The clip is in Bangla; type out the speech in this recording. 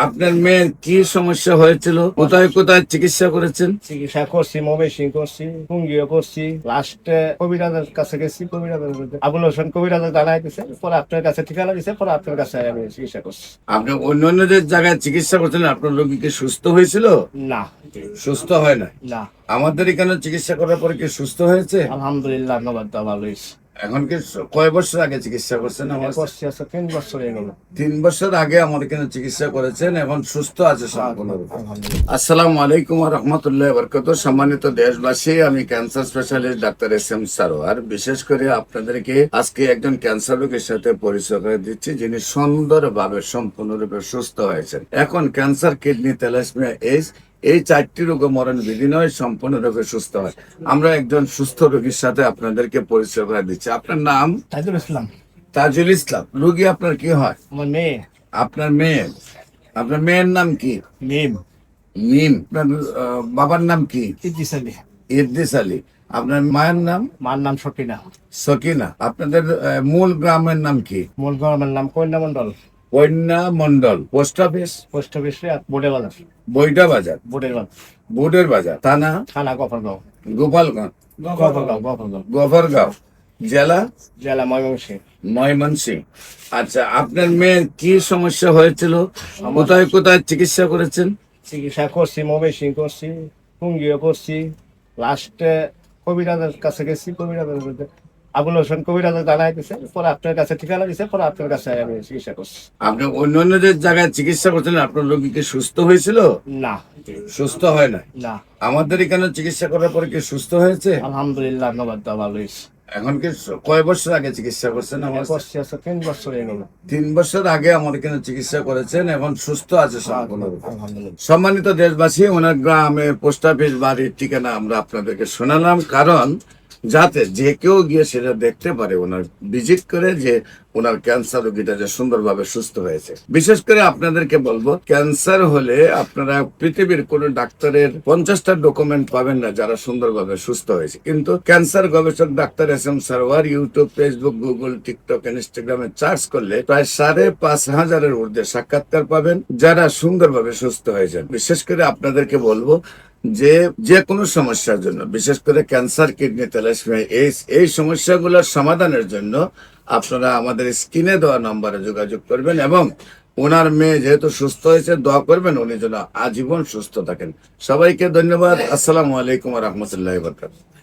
আপনার মেয়ের কি সমস্যা হয়েছিল, কোথায় কোথায় চিকিৎসা করেছেন? চিকিৎসা করছি, ময়মনসিং করছি, টুঙ্গিও করছি, লাস্টে কবিরাজের কাছে গেছি। কবিরাজের আবুল হোসেন কবিরাজের জানাই দিছে, পরে আপনার কাছে ঠিকানা দিছে, পরে আপনার কাছে আমি চিকিৎসা করছি। আপনি অন্য যে জায়গায় চিকিৎসা করছিলেন, আপনার রোগী কি সুস্থ হয়েছিল? না, সুস্থ হয় না। না, আমাদের এখানে চিকিৎসা করার পরে কি সুস্থ হয়েছে? আলহামদুলিল্লাহ, ধন্যবাদ, ভালো হয়েছে। এখন কি কয় বছর আগে চিকিৎসা করছেন? আমার করছি আছে 3 বছর হয়ে গেল। 3 বছর আগে আমার এখানে চিকিৎসা করেছেন, এখন সুস্থ আছে সম্পূর্ণরূপে। আলহামদুলিল্লাহ। আসসালামু আলাইকুম ওয়া রাহমাতুল্লাহি ওয়া বারাকাতুহু। সম্মানিত দেশবাসী, আমি cancer specialist doctor SM. Sarwar. বিশেষ করে আপনাদেরকে আজকে একজন ক্যান্সার রোগীর সাথে পরিচয় করে দিচ্ছি, যিনি সুন্দরভাবে সম্পূর্ণরূপে সুস্থ হয়েছেন। এখন ক্যান্সার, কিডনি, থ্যালাসেমিয়া, এইডস এই 4টি রোগে মরণ বিধি নয়, সম্পূর্ণরূপে সুস্থ হয়। আমরা একজন সুস্থ রোগীর সাথে আপনাদেরকে পরিচয় করে দিচ্ছি। আপনার নাম? তাজুল ইসলাম। তাজুল ইসলাম। রোগী আপনার কি হয়? আমার মেয়ে। আপনার মেয়ে? আপনার মেয়ের নাম কি? মিম। মিম। আপনার বাবার নাম কি? ইদ্রিস আলী। ইদ্রিস আলী। আপনার মায়ের নাম? মার নাম সকিনা। সকিনা। আপনাদের মূল গ্রামের নাম কি? মূল গ্রামের নাম কন্যা মন্ডল। কন্যা মন্ডল। Post office? পোস্ট অফিসে বোর্ডের বাজার। বইটা বাজার। বোর্ডের বাজার। বোর্ডের বাজার। থানা? থানা গফরগাঁও। গোপালগঞ্জ। গফরগাঁও। গফরগাঁও। জেলা? জেলা ময়মনসিং। ময়মনসিংহ। আচ্ছা, আপনার মেয়ের কি সমস্যা হয়েছিল, কোথায় কোথায় চিকিৎসা করেছেন? চিকিৎসা করছি, ময়মনসিং করছি, টুঙ্গিও করছি, লাস্টে কবিরাজের কাছে গেছি। কবিরাজের আবুল হোসেন কবিরাজের জানাই দিছে, পরে আপনার কাছে ঠিকানা দিছে, পরে আপনার কাছে আমি চিকিৎসা করছি। আপনি অন্য যে জায়গায় চিকিৎসা করছিলেন, আপনার রোগী কি সুস্থ হয়েছিল? না, সুস্থ হয় না। না, আমাদের এখানে চিকিৎসা করার পরে কি সুস্থ হয়েছে? আলহামদুলিল্লাহ, ধন্যবাদ, ভালো হয়েছে। এখন কি কয় বছর আগে চিকিৎসা করছেন? আমার করছি আছে 3 বছর হয়ে গেল। 3 বছর আগে আমার এখানে চিকিৎসা করেছেন, এখন সুস্থ আছে সম্পূর্ণরূপে। আলহামদুলিল্লাহ। সম্মানিত দেশবাসী, ওনার গ্রামে, পোস্ট অফিস, বাড়ির ঠিকানা আমরা আপনাদেরকে শোনালাম, কারণ যাতে যে কেউ গিয়ে সেটা দেখতে পারে, ওনার ভিজিট করে, যে ওনার ক্যান্সার রোগীটা যে সুন্দরভাবে সুস্থ হয়েছে। বিশেষ করে আপনাদেরকে বলবো, ক্যান্সার হলে আপনারা পৃথিবীর কোন ডাক্তারের 50টা ডকুমেন্ট পাবেন না যারা সুন্দরভাবে সুস্থ হয়েছে, কিন্তু ক্যান্সার গবেষক doctor SM. Sarwar YouTube, Facebook, Google, TikTok, ইনস্টাগ্রামে সার্চ করলে প্রায় 5,500-এর ঊর্ধ্বে সাক্ষাৎকার পাবেন যারা সুন্দরভাবে সুস্থ হয়েছেন। বিশেষ করে আপনাদেরকে বলবো যে কোনো সমস্যার জন্য, বিশেষ করে ক্যান্সার, কিডনি, থ্যালাসেমিয়া, এইডস এই সমস্যাগুলোর সমাধানের জন্য আপনারা আমাদের স্ক্রিনে দেওয়া নম্বরে যোগাযোগ করবেন, এবং ওনার মেয়ে যেহেতু সুস্থ হয়েছে, দোয়া করবেন উনি যেন আজীবন সুস্থ থাকেন। সবাইকে ধন্যবাদ। আসসালামু আলাইকুম ওয়া রাহমাতুল্লাহি ওয়া বারাকাতুহু।